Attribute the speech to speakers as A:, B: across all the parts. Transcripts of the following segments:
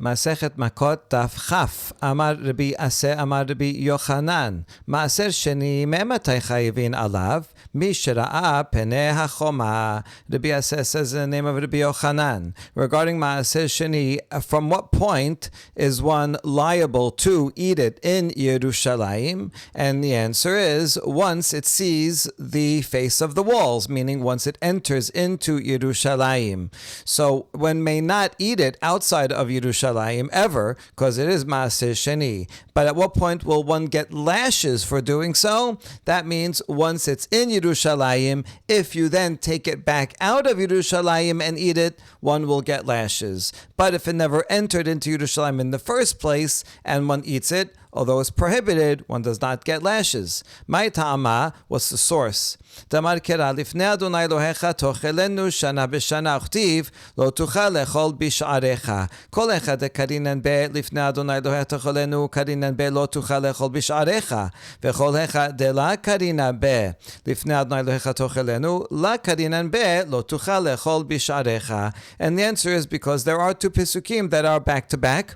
A: Masechet Makkot Daf Chaf. Amar Rabbi Aseh Amar Rabbi Yochanan. Maaser Sheni me'ematay chayivin alav mi shera'a penei hachoma. Rabbi Aseh says in the name of Rabbi Yochanan. Regarding Maaser Sheni, from what point is one liable to eat it in Yerushalayim? And the answer is once it sees the face of the walls, meaning once it enters into Yerushalayim. So one may not eat it outside of Yerushalayim ever, because it is Maaser Sheni. But at what point will one get lashes for doing so? That means once it's in Yerushalayim, if you then take it back out of Yerushalayim and eat it, one will get lashes. But if it never entered into Yerushalayim in the first place, and one eats it, although it's prohibited, one does not get lashes. My ta'ama, what's the source? Damar kera lifnei Adonai Elohecha tochelenu shana b'shana uchtiv lo tuchal lechol bish'arecha. Kol echad karinan be lifnei Adonai Elohecha tochelenu karinan be lo tuchal lechol bish'arecha. V'chol echad de la karina be lifnei Adonai Elohecha tochelenu la karinan be lo tuchal lechol bish'arecha. And the answer is because there are two Pesukim that are back to back.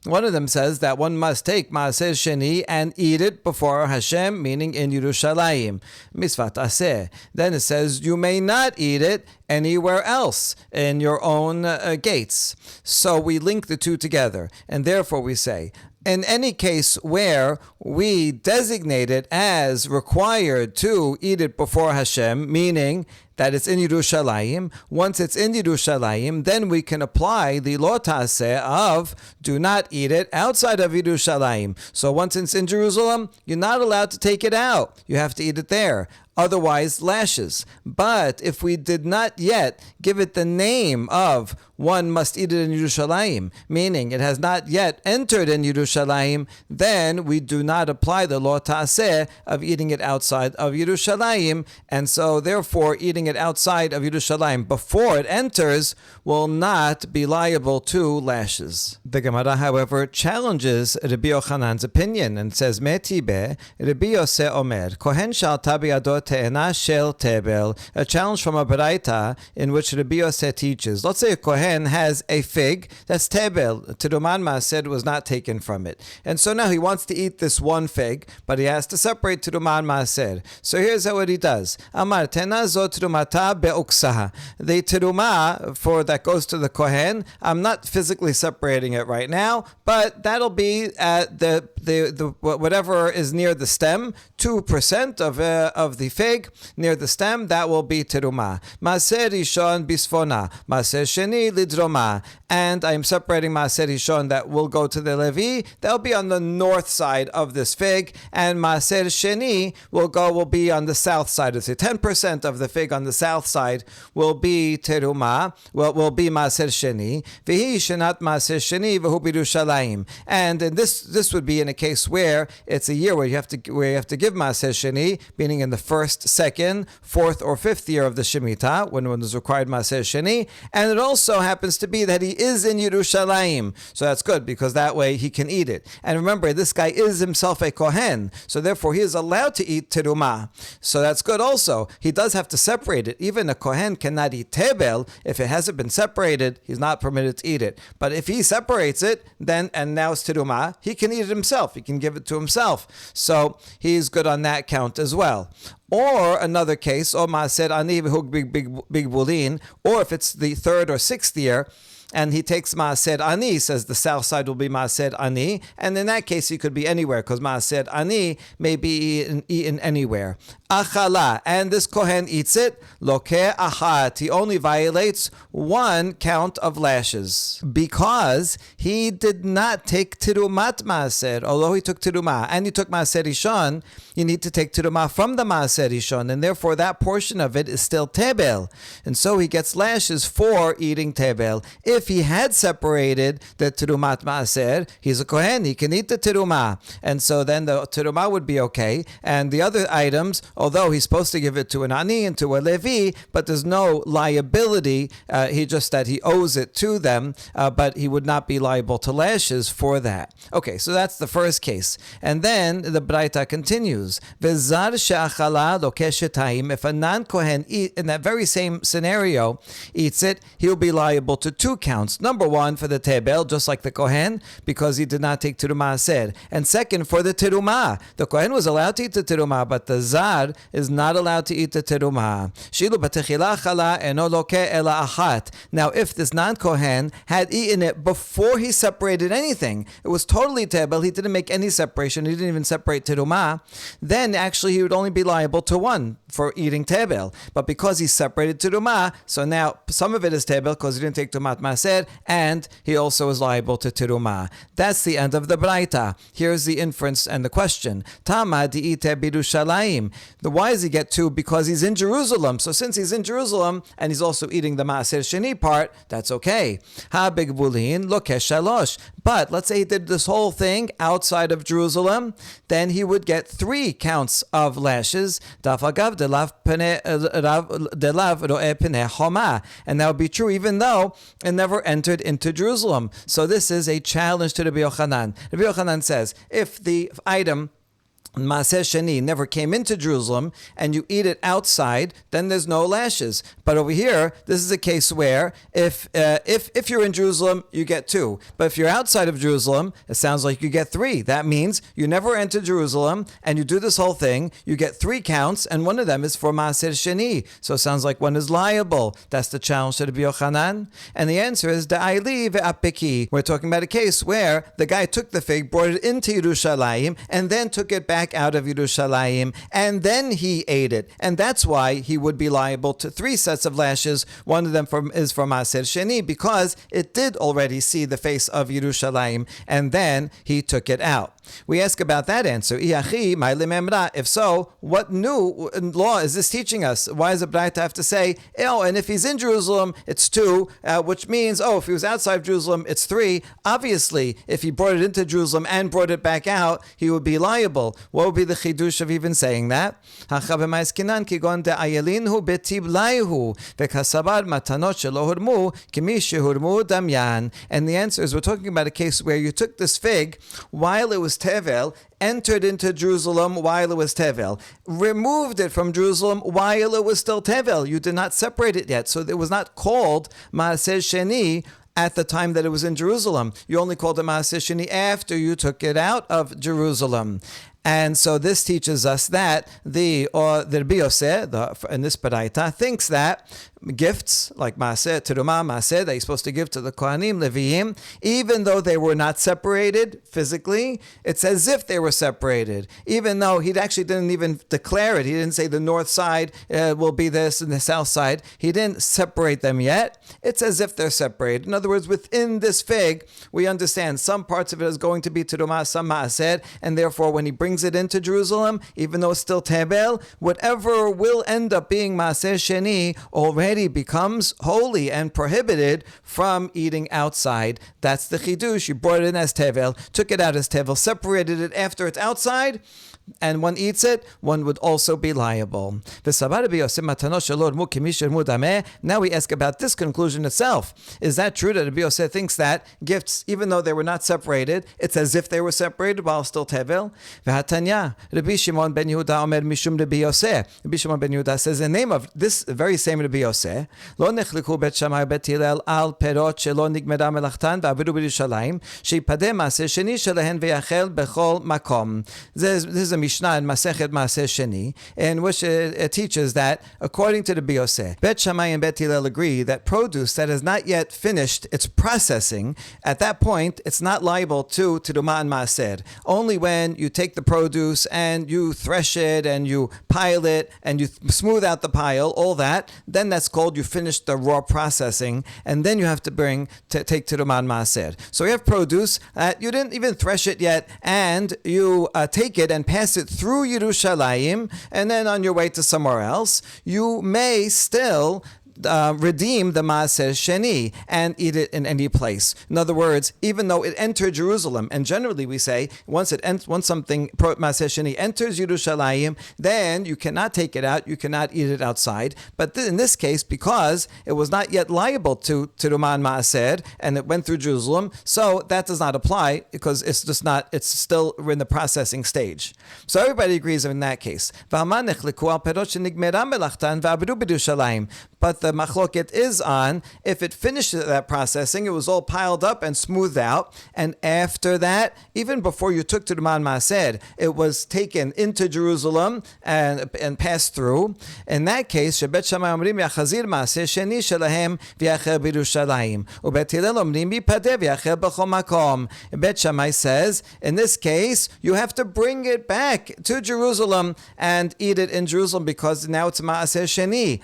A: One of them says that one must take Maaser Sheni and eat it before Hashem, meaning in Yerushalayim. Misvat Aseh. Then it says you may not eat it anywhere else in your own gates. So we link the two together, and therefore we say, in any case where we designate it as required to eat it before Hashem, meaning that it's in Yerushalayim, once it's in Yerushalayim, then we can apply the lo ta'aseh of do not eat it outside of Yerushalayim. So once it's in Jerusalem, you're not allowed to take it out. You have to eat it there. Otherwise, lashes. But if we did not yet give it the name of one must eat it in Yerushalayim, meaning it has not yet entered in Yerushalayim, then we do not apply the lo ta'aseh of eating it outside of Yerushalayim, and so therefore eating it outside of Yerushalayim before it enters will not be liable to lashes. The Gemara, however, challenges Rabbi Yochanan's opinion and says, Metibe, Rabbi Yosef Omer, Kohen shalta biyado te'ena shel tebel, a challenge from a Baraita in which Rabbi Yosef teaches. Let's say a Kohen has a fig that's tebel. Teruman Maaser was not taken from it. And so now he wants to eat this one fig, but he has to separate Teruman Maaser. So here's what he does. Amar tena zo terumata be'uksaha. The teruma for that goes to the Kohen. I'm not physically separating it right now, but that'll be at the whatever is near the stem, 2% of the fig near the stem, that will be teruma. Maaser rishon bisfona, maaser sheni lidroma. And I'm separating maaser rishon that will go to the Levi. That'll be on the north side of this fig, and maaser sheni will be on the south side. So 10% of the fig on the south side will be teruma, will be maaser sheni. V'hi shenat maaser sheni v'hu b'Yerushalayim. And this would be in a case where it's a year where you have to give maaser sheni, meaning in the first, second, fourth, or fifth year of the Shemitah, when one is required maaser sheni. And it also happens to be that he is in Yerushalayim. So that's good, because that way he can eat it. And remember, this guy is himself a Kohen, so therefore he is allowed to eat teruma. So that's good also. He does have to separate it. Even a Kohen cannot eat tebel. If it hasn't been separated, he's not permitted to eat it. But if he separates it, then, and now it's teruma, he can eat it himself. He can give it to himself. So he's good on that count as well. Or another case, or maaser ani v'hu big bulin, or if it's the third or sixth year, and he takes maaser ani, says the south side will be maaser ani, and in that case he could be anywhere, because maaser ani may be eaten anywhere. Achala, and this Kohen eats it, lokeh achat, he only violates one count of lashes, because he did not take terumat maaser, although he took teruma, and he took maaser rishon, you need to take teruma from the maaser rishon, and therefore that portion of it is still tebel, and so he gets lashes for eating tebel. If he had separated the terumat maaser, he's a Kohen, he can eat the teruma, and so then the teruma would be okay, and the other items, although he's supposed to give it to an ani and to a Levi, but there's no liability, he owes it to them, but he would not be liable to lashes for that. Okay, so that's the first case. And then the Braita continues, V'zar she'achala lokeh shetayim, if a non-Kohen in that very same scenario eats it, he'll be liable to 2 counts. counts. Number one, for the tebel, just like the kohen, because he did not take teruma aser. And second, for the teruma. The kohen was allowed to eat the teruma, but the zar is not allowed to eat the teruma. Shilu b'techila chala eno loke ela achat. Now, if this non-kohen had eaten it before he separated anything, it was totally tebel, he didn't make any separation, he didn't even separate teruma, then actually he would only be liable to one for eating tebel. But because he separated teruma, so now some of it is tebel because he didn't take tumat maser, and he also is liable to teruma. That's the end of the braita. Here's the inference and the question. Tama di'ite birushalayim. Why does he get two? Because he's in Jerusalem. So since he's in Jerusalem and he's also eating the maaser sheni part, that's okay. Ha bigbulin lokesh shalosh. But let's say he did this whole thing outside of Jerusalem, then he would get 3 counts of lashes. Dafagav delav ro'eh peneh choma. And that would be true even though it never entered into Jerusalem. So this is a challenge to Rabbi Yochanan. Rabbi Yochanan says, if the item Maaser Sheni never came into Jerusalem and you eat it outside, then there's no lashes. But over here, this is a case where if you're in Jerusalem, you get 2. But if you're outside of Jerusalem, it sounds like you get 3. That means you never enter Jerusalem and you do this whole thing, you get 3 counts, and one of them is for Maaser Sheni. So it sounds like one is liable. That's the challenge to Rabbi Yochanan. And the answer is Da'ayli ve'apeki. We're talking about a case where the guy took the fig, brought it into Yerushalayim, and then took it back out of Yerushalayim, and then he ate it. And that's why he would be liable to 3 sets of lashes. One of them is for Maaser Sheni, because it did already see the face of Yerushalayim, and then he took it out. We ask about that answer. If so, what new law is this teaching us? Why does the Braita have to say, and if he's in Jerusalem, it's 2, which means, if he was outside of Jerusalem, it's 3. Obviously, if he brought it into Jerusalem and brought it back out, he would be liable. What would be the chidush of even saying that? And the answer is, we're talking about a case where you took this fig while it was tevel, entered into Jerusalem while it was tevel, removed it from Jerusalem while it was still tevel. You did not separate it yet, so it was not called maaser sheni at the time that it was in Jerusalem. You only called it maaser sheni after you took it out of Jerusalem. And so this teaches us that the Rabbi Yosef, in this Baraita, thinks that gifts like Maaseh, Teruma, Maaseh, that he's supposed to give to the Kohanim, Leviim, even though they were not separated physically, it's as if they were separated. Even though he actually didn't even declare it. He didn't say the north side will be this and the south side. He didn't separate them yet. It's as if they're separated. In other words, within this fig, we understand some parts of it is going to be Teruma, some Maaseh, and therefore when he brings it into Jerusalem, even though it's still tebel, whatever will end up being Maaser Sheni already becomes holy and prohibited from eating outside. That's the chidush. You brought it in as tevel, took it out as tevel, separated it after it's outside, and one eats it, one would also be liable. Now we ask about this conclusion itself. Is that true that Rabbi Yosef thinks that gifts, even though they were not separated, it's as if they were separated while still tevel? Rabbi Shimon ben Yehuda omer mishum Rabbi Yosef. Rabbi Shimon ben Yehuda says the name of this very same Rabbi Yosef, lo nechliku bet Shammai bet Hillel al perot shelo nigmera melachtan va'avidu b'Yerushalayim sheipadeh maaser sheni shelehen v'yachel bechol makom. This is a Mishnah in Masechet Maaser Sheni, in which it teaches that, according to the Rabbi Yosef, Bet Shammai and Bet Hillel agree that produce that has not yet finished its processing, at that point, it's not liable to Teruma and Maaser. Only when you take the produce and you thresh it and you pile it and you smooth out the pile, all that, then that's called you finished the raw processing, and then you have to take Teruma and Maaser. So you have produce, you didn't even thresh it yet, and you take it and pass it through Yerushalayim, and then on your way to somewhere else, you may still redeem the Maaser Sheni and eat it in any place. In other words, even though it entered Jerusalem, and generally we say once something Maaser Sheni enters Yerushalayim, then you cannot take it out, you cannot eat it outside. But in this case, because it was not yet liable to Teruma and Maaser, and it went through Jerusalem, so that does not apply because it's still in the processing stage. So everybody agrees in that case. But the the machloket is on if it finished that processing, it was all piled up and smoothed out, and after that, even before you took to the Man Maaser, it was taken into Jerusalem and passed through. In that case, Bet Shammai omrim yachazir maaser sheni shelahem v'yachel b'Yerushalayim, uBet Hillel omrim yipadeh v'yachel b'chol makom. Bet Shammai says, in this case, you have to bring it back to Jerusalem and eat it in Jerusalem because now it's maaser sheni.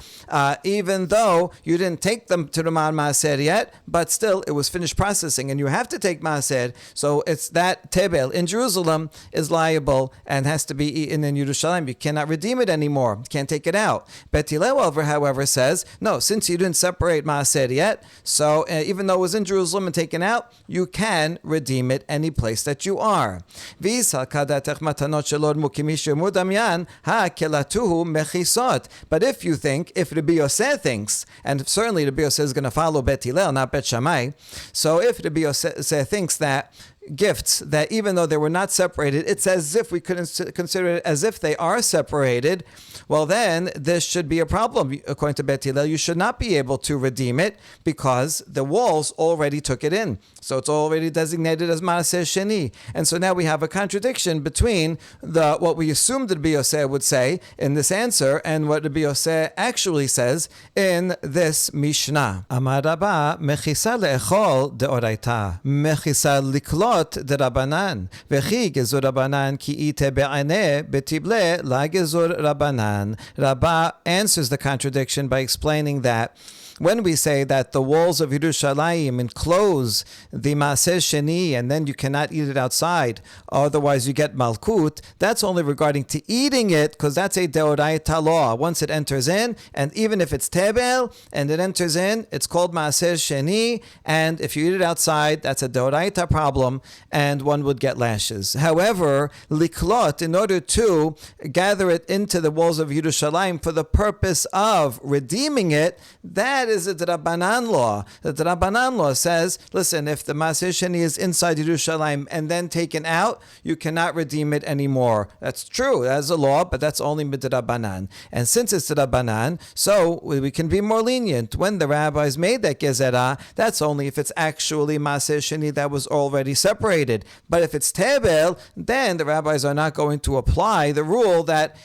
A: Even though you didn't take them to the Man Maaser yet, but still it was finished processing, and you have to take maaser. So it's that tebel in Jerusalem is liable and has to be eaten in Yerushalayim. You cannot redeem it anymore. You can't take it out. Bet Hillel, however, says, no, since you didn't separate maaser yet, so even though it was in Jerusalem and taken out, you can redeem it any place that you are. But if you think, if Rabbi Yosef thinks, and certainly Rabbi Yosef is going to follow Bet Hillel, not Bet Shammai, so if Rabbi Yosef thinks that gifts, that even though they were not separated, it's as if we couldn't consider it as if they are separated, well then this should be a problem. According to Bet Hillel, you should not be able to redeem it because the walls already took it in. So it's already designated as Maaser Sheni. And so now we have a contradiction between what we assumed Rabbi Yosef would say in this answer and what Rabbi Yosef actually says in this Mishnah. Amar Rabba, mechisa le'echol de'oraita, mechisa liklot דרבנן, וכי גזור רבנן כי איתה בעיני בתבלה לגזור רבנן. Rabbah answers the contradiction by explaining that when we say that the walls of Yerushalayim enclose the Maaser Sheni and then you cannot eat it outside, otherwise you get Malkut, that's only regarding to eating it because that's a Deoraita law. Once it enters in, and even if it's Tebel and it enters in, it's called Maaser Sheni, and if you eat it outside, that's a Deoraita problem and one would get lashes. However, Liklot, in order to gather it into the walls of Yerushalayim for the purpose of redeeming it, that is a Drabanan law. The Drabanan law says, listen, if the Maaser Sheni is inside Yerushalayim and then taken out, you cannot redeem it anymore. That's true, that's a law, but that's only Midrabanan. And since it's Drabanan, so we can be more lenient. When the rabbis made that Gezerah, that's only if it's actually Maaser Sheni that was already separated. But if it's Tebel, then the rabbis are not going to apply the rule that,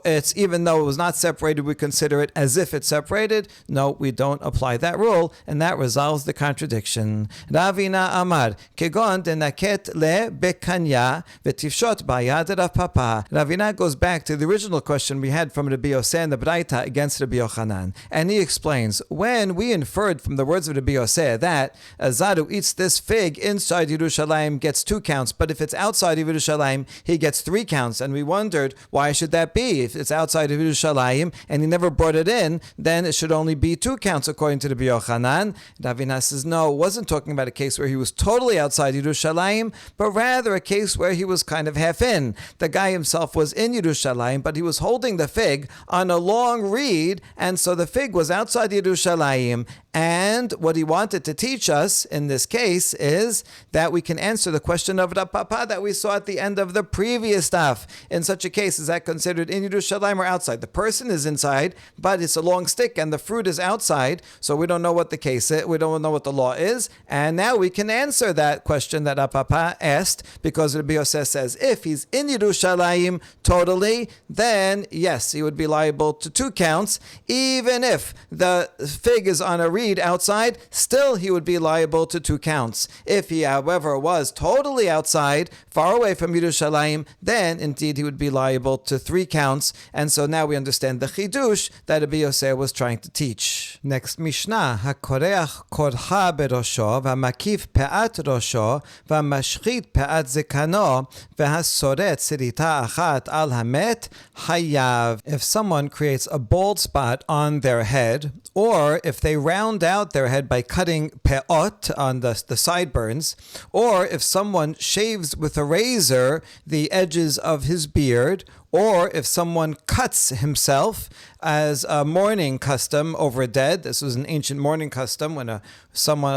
A: it's even though it was not separated, we consider it as if it's separated. No, we don't apply that rule, and that resolves the contradiction. Ravina Amar, Kegon denaket le bekanya v'tifshot bayad Rav Papa. Ravina goes back to the original question we had from Rabbi Yosef and the Braita against Rabbi Yochanan, and he explains, when we inferred from the words of Rabbi Yosef that a Zad who eats this fig inside Yerushalayim gets 2 counts, but if it's outside of Yerushalayim, he gets 3 counts, and we wondered, why should that be? If it's outside of Yerushalayim and he never brought it in, then it should only be 2 counts according to Rabbi Yochanan. Ravina says, no, it wasn't talking about a case where he was totally outside Yerushalayim, but rather a case where he was kind of half in. The guy himself was in Yerushalayim, but he was holding the fig on a long reed, and so the fig was outside Yerushalayim. And what he wanted to teach us in this case is that we can answer the question of Rav Papa that we saw at the end of the previous stuff. In such a case, is that considered in Yerushalayim or outside? The person is inside, but it's a long stick and the fruit is outside, so we don't know what the case is, we don't know what the law is, and now we can answer that question that Rav Papa asked, because Rabbi Yosef says if he's in Yerushalayim totally, then yes, he would be liable to 2 counts. Even if the fig is on a reed outside, still he would be liable to 2 counts. If he, however, was totally outside, far away from Yerushalayim, then indeed he would be liable to 3 counts. And so now we understand the chidush that Rabbi Yosef was trying to teach. Next Mishnah, HaKoreach korha berosho, v'makif pe'at rosho, v'mashchit pe'at zekano, v'hasoret sirita achat al hamet, hayav. If someone creates a bald spot on their head, or if they round out their head by cutting pe'ot on the sideburns, or if someone shaves with a razor the edges of his beard, or if someone cuts himself as a mourning custom over a dead. This was an ancient mourning custom. When a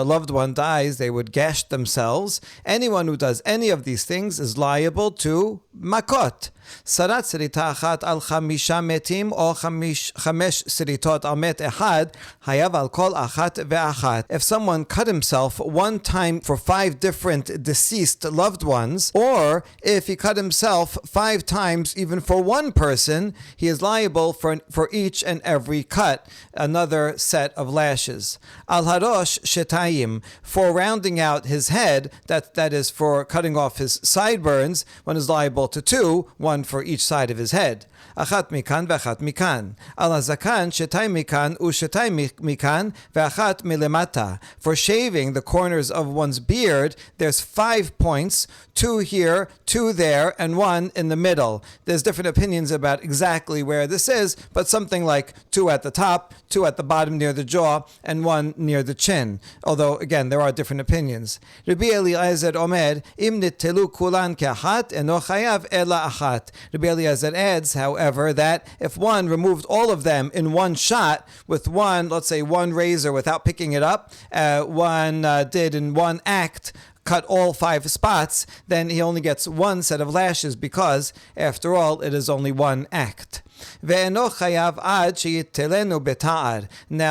A: loved one dies, they would gash themselves. Anyone who does any of these things is liable to Makkot. Sarat srita achat al chamisha metim or chamesh sritot al met echad hayav al kol achat ve'achat. If someone cut himself one time for 5 different deceased loved ones, or if he cut himself 5 times even for one person, he is liable for each and every cut, another set of lashes. Al harosh shetayim, for rounding out his head, that is for cutting off his sideburns, one is liable to 2, one for each side of his head. Achat mikan ve'achat mikan. Al hazakan shetay mikan ushetay mikan ve'achat milemata. For shaving the corners of one's beard, there's 5 points, 2 here, 2 there, and 1 in the middle. There's different opinions about exactly where this is, but something like 2 at the top, 2 at the bottom near the jaw, and 1 near the chin. Although, again, there are different opinions. Rabbi Eliezer Omer, im nittelu kulan ke'achat eno chayav ela achat. Rabbi Eliezer adds, however, that if one removed all of them in one shot with one, let's say one razor without picking it up, one did in one act, cut all 5 spots, then he only gets 1 set of lashes because, after all, it is only one act. Now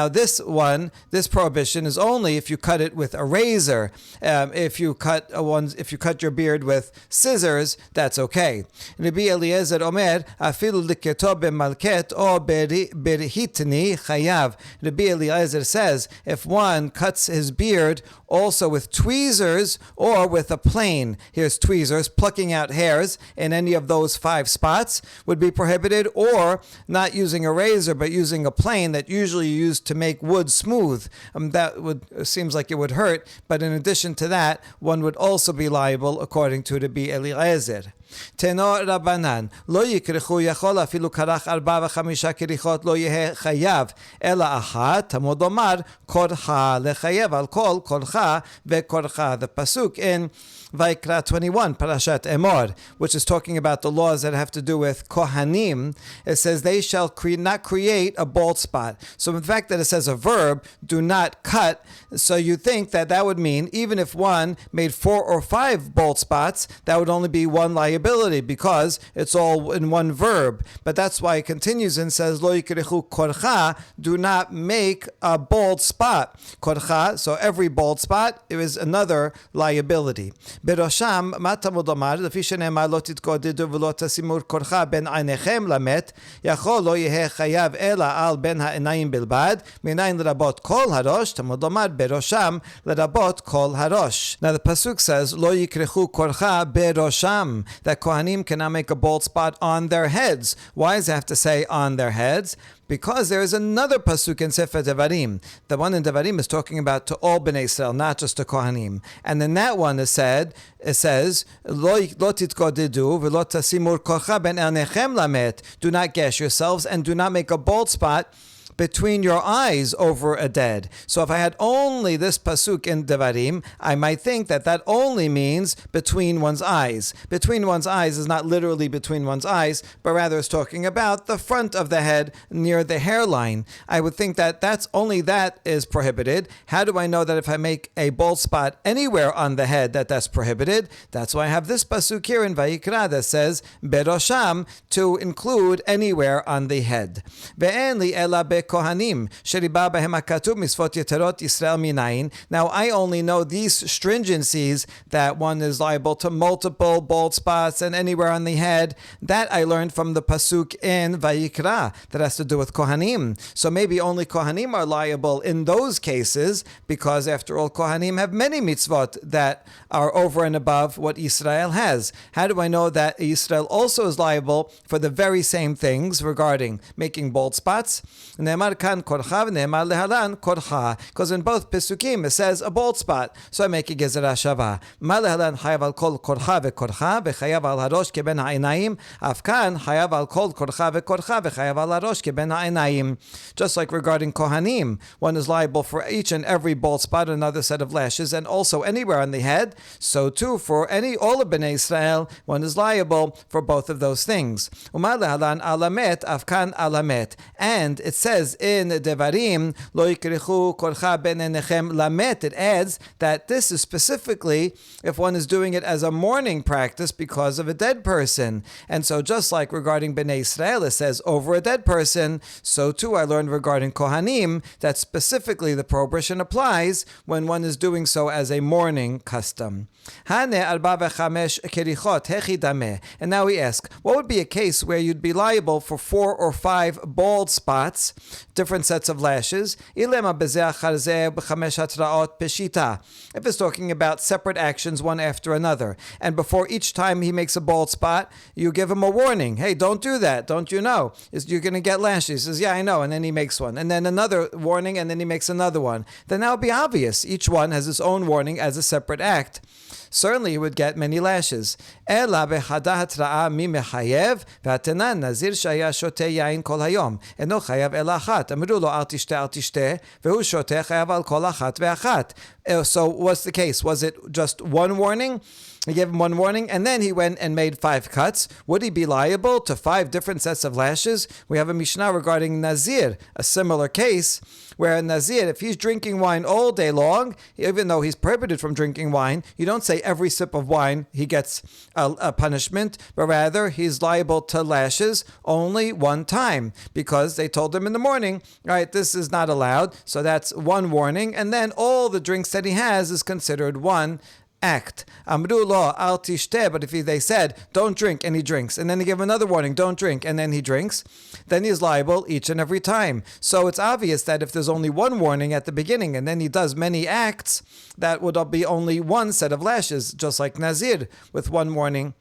A: this prohibition is only if you cut it with a razor. If you cut your beard with scissors, that's okay. Rabbi Eliezer Omer, afilu liketo b'malket or berhitni chayav. Rabbi Eliezer says if one cuts his beard also with tweezers or with a plane, here's tweezers, plucking out hairs in any of those 5 spots would be prohibited, or not using a razor but using a plane that usually used to make wood smooth. Seems like it would hurt, but in addition to that, one would also be liable according to Rabbi Eliezer. Tenor Rabbanan, lo yikrechu yachol afilu karach 4 ו5 kerichot lo yehe chayav, ela achat, Talmud omar, korcha lechayev al kol korcha vekorcha. The pasuk in Vayikra 21, Parashat Emor, which is talking about the laws that have to do with Kohanim, it says they shall not create a bald spot. So in fact that it says a verb, do not cut, so you think that would mean even if one made 4 or 5 bald spots, that would only be one liability because it's all in one verb. But that's why it continues and says, Lo yikrechu korcha, do not make a bald spot. Korcha, so every bald spot, it is another liability. בראשם, מה תלמוד לומר? לפי שנאמר לא תתגודדו ולא תשימו קורחה בין עיניכם למת, יכול לא יהיה חייב אלא על בין העיניים בלבד, מניין לרבות כל הראש, תלמוד לומר בראשם לרבות כל הראש. Now the pasuk says, לא יקרחו קורחה בראשם, that Kohanim cannot make a bald spot on their heads. Why does it have to say on their heads? Because there is another pasuk in Sefer Devarim. The one in Devarim is talking about to all Bnei Israel, not just to Kohanim. And then that one it says, Lo titkodedu v'lo tasimur korcha ben einechem lamet. Do not gash yourselves and do not make a bald spot between your eyes over a dead. So if I had only this pasuk in Devarim, I might think that only means between one's eyes. Between one's eyes is not literally between one's eyes, but rather is talking about the front of the head near the hairline. I would think that is prohibited. How do I know that if I make a bald spot anywhere on the head that's prohibited? That's why I have this pasuk here in Vayikra that says berosham, to include anywhere on the head. Ve'en li ela Kohanim, sheriba behem hakatuv misvot yeterot Yisrael minayin. Now I only know these stringencies, that one is liable to multiple bald spots and anywhere on the head. That I learned from the pasuk in Vayikra that has to do with Kohanim. So maybe only Kohanim are liable in those cases, because after all, Kohanim have many mitzvot that are over and above what Israel has. How do I know that Israel also is liable for the very same things regarding making bald spots? And V'ne'emar kan korcha, v'ne'emar lehalan korcha. Because in both Pesukim it says a bald spot. So I make a gezerah shava. Ma lehalan chayav al kol korcha vekorcha, v'chayav al harosh keben ha'einayim. Afkan chayav al kol korcha vekorcha, v'chayav al harosh keben ha'einayim. Just like regarding Kohanim, one is liable for each and every bald spot, another set of lashes, and also anywhere on the head. So too, for all of Bnei Israel, one is liable for both of those things. Uma lehalan alamet, afkan alamet. And it says in Devarim, lo yikrichu korcha ben enechem lamet. It adds that this is specifically if one is doing it as a mourning practice because of a dead person. And so just like regarding Bnei Israel, it says over a dead person, so too I learned regarding Kohanim that specifically the prohibition applies when one is doing so as a mourning custom. And now we ask, what would be a case where you'd be liable for 4 or 5 bald spots, different sets of lashes? If it's talking about separate actions one after another, and before each time he makes a bald spot, you give him a warning. Hey, don't do that. Don't you know? You're going to get lashes. He says, yeah, I know. And then he makes one. And then another warning, and then he makes another one. Then that would be obvious. Each one has its own warning as a separate act. Certainly he would get many lashes. Ela bechada hatra'a mi mechayev v'atanan nazir shaya shote yain kol hayom eno chayav ela achat amru lo al tishteh vehu shote chayav al kol achat ve'achat. So what's the case? Was it just one warning? He gave him one warning, and then he went and made 5 cuts. Would he be liable to 5 different sets of lashes? We have a Mishnah regarding Nazir, a similar case, where Nazir, if he's drinking wine all day long, even though he's prohibited from drinking wine, you don't say every sip of wine he gets a punishment, but rather he's liable to lashes only one time, because they told him in the morning, all right, this is not allowed, so that's one warning, and then all the drinks that he has is considered one act. Amru lo al tishteh, but if they said, don't drink, and he drinks, and then they give him another warning, don't drink, and then he drinks, then he's liable each and every time. So it's obvious that if there's only one warning at the beginning, and then he does many acts, that would be only one set of lashes, just like Nazir, with one warning,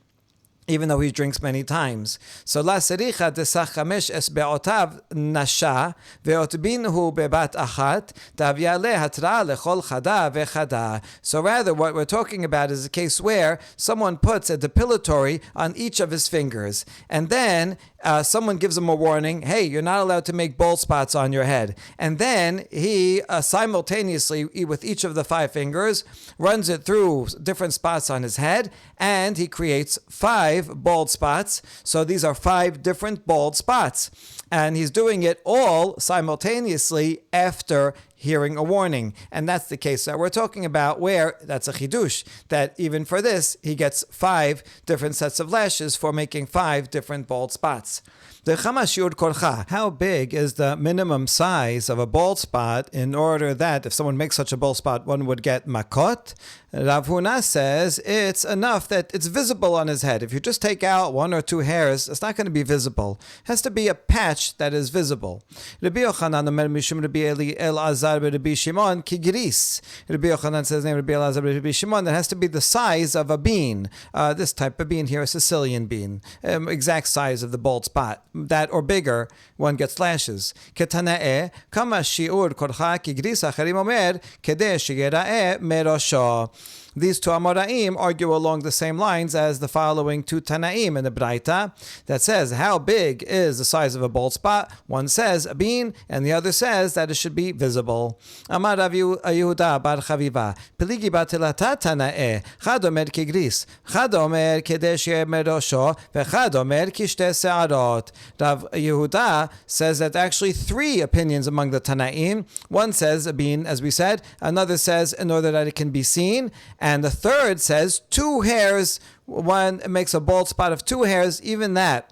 A: even though he drinks many times. So la sericha desach chamesh esbeotav nasha veotbinhu bebat achat tavyale hatra lechol chada vechada. So rather, what we're talking about is a case where someone puts a depilatory on each of his fingers, and then someone gives him a warning, hey, you're not allowed to make bald spots on your head. And then he simultaneously, with each of the 5 fingers, runs it through different spots on his head, and he creates 5 bald spots. So these are 5 different bald spots. And he's doing it all simultaneously after hearing a warning. And that's the case that we're talking about, where that's a chidush, that even for this, he gets 5 different sets of lashes for making 5 different bald spots. How big is the minimum size of a bald spot in order that if someone makes such a bald spot, one would get Makkot? Rav Huna says it's enough that it's visible on his head. If you just take out 1 or 2 hairs, it's not going to be visible. It has to be a patch that is visible. Rabbi Yochanan mishum Rabbi Elazar Rabbi Shimon kigris. Rabbi Yochanan says name Rabbi Elazar Rabbi Shimon. It has to be the size of a bean. This type of bean here, a Sicilian bean, exact size of the bald spot. That or bigger, one gets lashes. Ketanae kama shiur korcha kigris acharim omer kedei sheyerae merosho. These 2 Amoraim argue along the same lines as the following 2 Tanaim in the Braita that says, how big is the size of a bald spot? One says a bean, and the other says that it should be visible. Amar Rav Yehuda bar Chaviva, Peligi batilata Tanae, Chad omer kigris, Chad omer kedesh merosho, vechad omer kishte se'arot. Rav Yehuda says that actually 3 opinions among the Tanaim. One says a bean, as we said, another says in order that it can be seen, and the third says 2 hairs, one makes a bald spot of 2 hairs, even that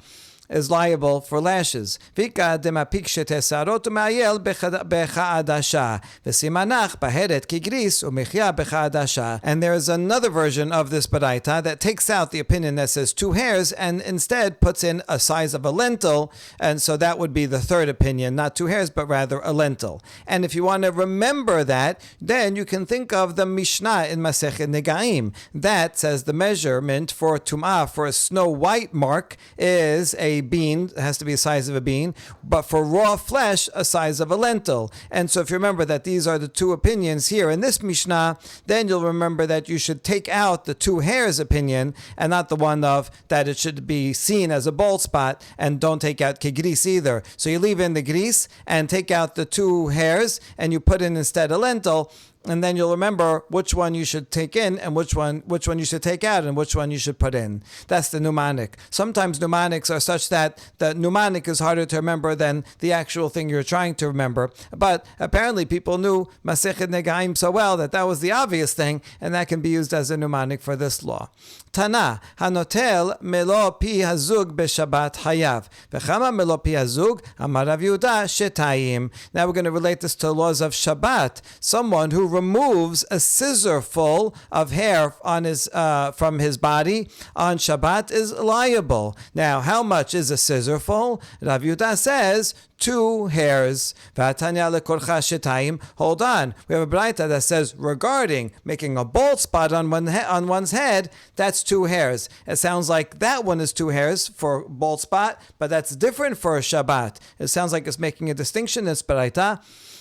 A: is liable for lashes. And there is another version of this baraita that takes out the opinion that says 2 hairs and instead puts in a size of a lentil, and so that would be the third opinion, not 2 hairs but rather a lentil. And if you want to remember that, then you can think of the Mishnah in Masechet Negaim that says the measurement for tum'ah, for a snow white mark, is a a bean, it has to be the size of a bean, but for raw flesh, a size of a lentil. And so if you remember that these are the two opinions here in this Mishnah, then you'll remember that you should take out the two hairs opinion and not the one of that it should be seen as a bald spot, and don't take out kegris either. So you leave in the gris and take out the two hairs and you put in instead a lentil, and then you'll remember which one you should take in and which one you should take out and which one you should put in. That's the mnemonic. Sometimes mnemonics are such that the mnemonic is harder to remember than the actual thing you're trying to remember. But apparently people knew Masechet Negaim so well that was the obvious thing, and that can be used as a mnemonic for this law. Tana, hanotel melo pi hazug b'Shabbat hayav. V'chama melo pi hazug, amar Rav Yehuda shetayim. Now we're going to relate this to laws of Shabbat. Someone who removes a scissor full of hair on his from his body on Shabbat is liable. Now, how much is a scissor full? Rav Yehuda says 2 hairs. Hold on. We have a braita that says regarding making a bald spot on one's head, that's 2 hairs. It sounds like that one is 2 hairs for bald spot, but that's different for a Shabbat. It sounds like it's making a distinction in this braita.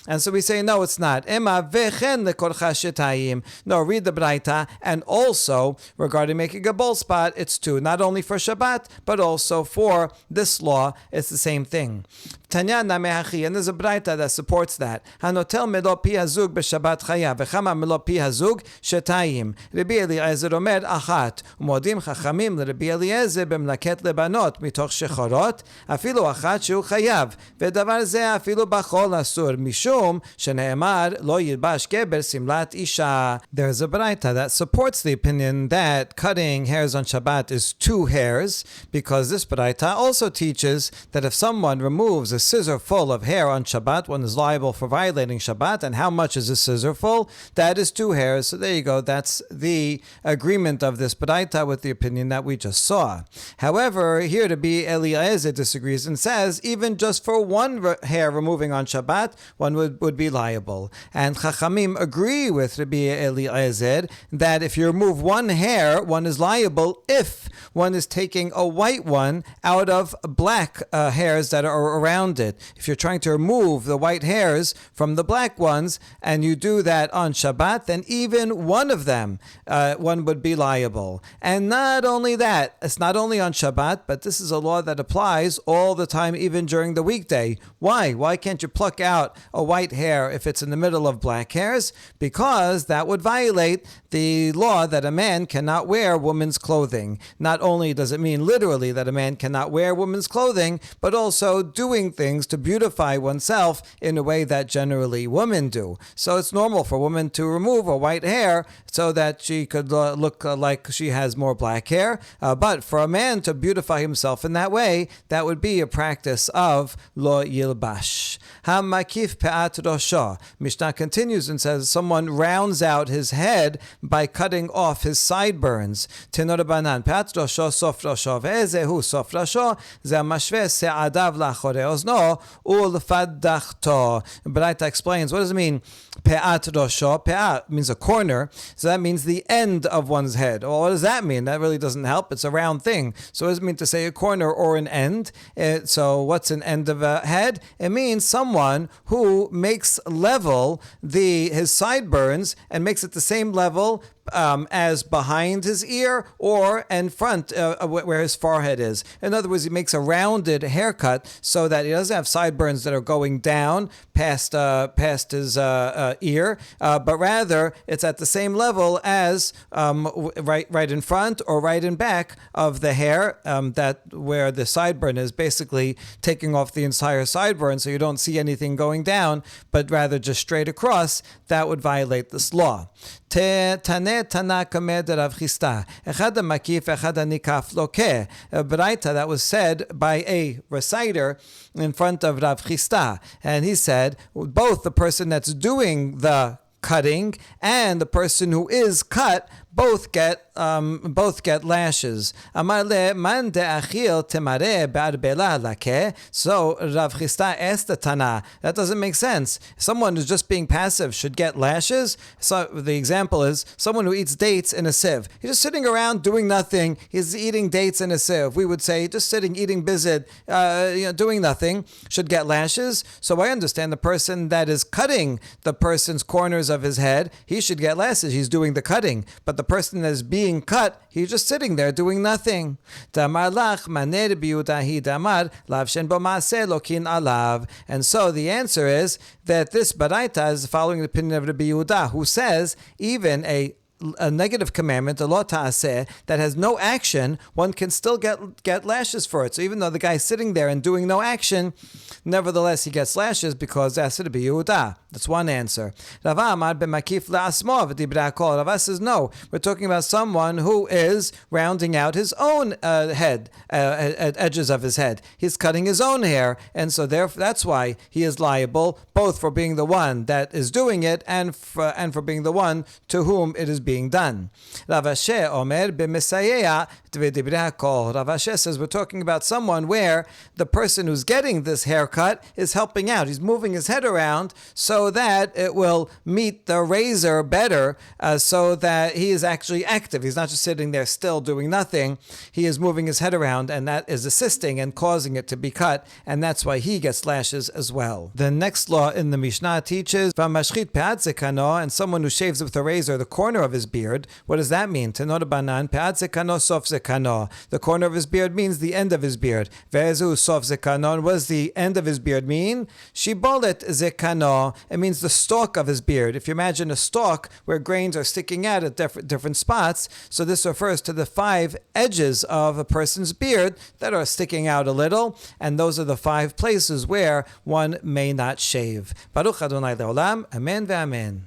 A: And so we say, no, it's not. Ema vechen lekorcha shetayim. No, read the braita. And also, regarding making a bald spot, it's 2. Not only for Shabbat, but also for this law, it's the same thing. Tanya namehachi, and there's a braita that supports that. Hanotel melo pi hazug b'Shabbat chaya, v'chama melo pi hazug shetayim. Rabbi Eliezer omer achat, umodim chachamim l'Rabbi Eliezer b'mlaket lebanot mitoch shechorot, afilu achat shu chayav, v'davar zeh afilu b'chol asur, mishum shene'emar lo yilbash geber simlat isha. There's a braita that supports the opinion that cutting hairs on Shabbat is 2 hairs, because this braita also teaches that if someone removes a scissor full of hair on Shabbat, one is liable for violating Shabbat. And how much is a scissor full? That is 2 hairs. So there you go. That's the agreement of this braita with the opinion that we just saw. However, here to be Eliezer disagrees and says even just for 1 hair removing on Shabbat, one would be liable. And Chachamim agree with Rabbi Eliezer that if you remove 1 hair, one is liable if one is taking a white one out of black hairs that are around it. If you're trying to remove the white hairs from the black ones and you do that on Shabbat, then even one of them, one would be liable. And not only that, it's not only on Shabbat, but this is a law that applies all the time, even during the weekday. Why? Why can't you pluck out a white hair if it's in the middle of black hairs? Because that would violate the law that a man cannot wear women's clothing. Not only does it mean literally that a man cannot wear women's clothing, but also doing things to beautify oneself in a way that generally women do. So it's normal for women to remove a white hair so that she could look like she has more black hair. But for a man to beautify himself in that way, that would be a practice of lo yilbash. Ha-makif pe'at rosho. Mishnah continues and says someone rounds out his head by cutting off his sideburns. Tenor banan pe'at rosho sof rosho ve'ezehu sof rosho ze mashve se'adav lachore ozno ulfadachto. Braita explains, what does it mean? Pe'at rosho. Pe'at means a corner, so that means the end of one's head. Well, what does that mean? That really doesn't help. It's a round thing. So what does it mean to say a corner or an end? So what's an end of a head? It means someone who makes level his sideburns and makes it the same level as behind his ear or in front where his forehead is. In other words, he makes a rounded haircut so that he doesn't have sideburns that are going down past his ear, but rather it's at the same level as right in front or right in back of the hair, that where the sideburn is, basically taking off the entire sideburn so you don't see anything going down, but rather just straight across. That would violate this law. Braita that was said by a reciter in front of Rav Chisda, and he said both the person that's doing the cutting and the person who is cut both get lashes. Amar le man de'achil temare be'arbela lake. So Rav Chisda asked the Tana, that doesn't make sense. Someone who's just being passive should get lashes. So the example is someone who eats dates in a sieve. He's just sitting around doing nothing. He's eating dates in a sieve. We would say just sitting, eating bizid, doing nothing, should get lashes. So I understand the person that is cutting the person's corners of his head, he should get lashes. He's doing the cutting. But the person that is being cut, he's just sitting there doing nothing. Damar lach maner biyudahi damar lavshen bo maaseh lokin alav. And so the answer is that this baraita is following the opinion of Rabbi Yehuda, who says even a negative commandment, a lo ta'aseh, that has no action, one can still get lashes for it. So even though the guy's sitting there and doing no action, nevertheless he gets lashes because that's Rabbi Yehuda. That's one answer. Rava amar b'makif la'asmo v'dibra kol. Rava says no. We're talking about someone who is rounding out his own head, edges of his head. He's cutting his own hair, and so therefore that's why he is liable both for being the one that is doing it and for being the one to whom it is being done. Rav Ashi omer b'mesayeya v'dibra kol. Rav Ashi says we're talking about someone where the person who's getting this haircut is helping out. He's moving his head around so that it will meet the razor better, so that he is actually active. He's not just sitting there still doing nothing. He is moving his head around, and that is assisting and causing it to be cut, and that's why he gets lashes as well. The next law in the Mishnah teaches v'mashchit pe'ad zekano, and someone who shaves with a razor the corner of his beard. What does that mean? Tenor banan pe'ad zekano sof zekano. The corner of his beard means the end of his beard. Ve'ezu sof zekano. What does the end of his beard mean? Shibolet zekano. It means the stalk of his beard. If you imagine a stalk where grains are sticking out at different spots, so this refers to the 5 edges of a person's beard that are sticking out a little, and those are the 5 places where one may not shave. Baruch Adonai Le'olam. Amen ve'amen.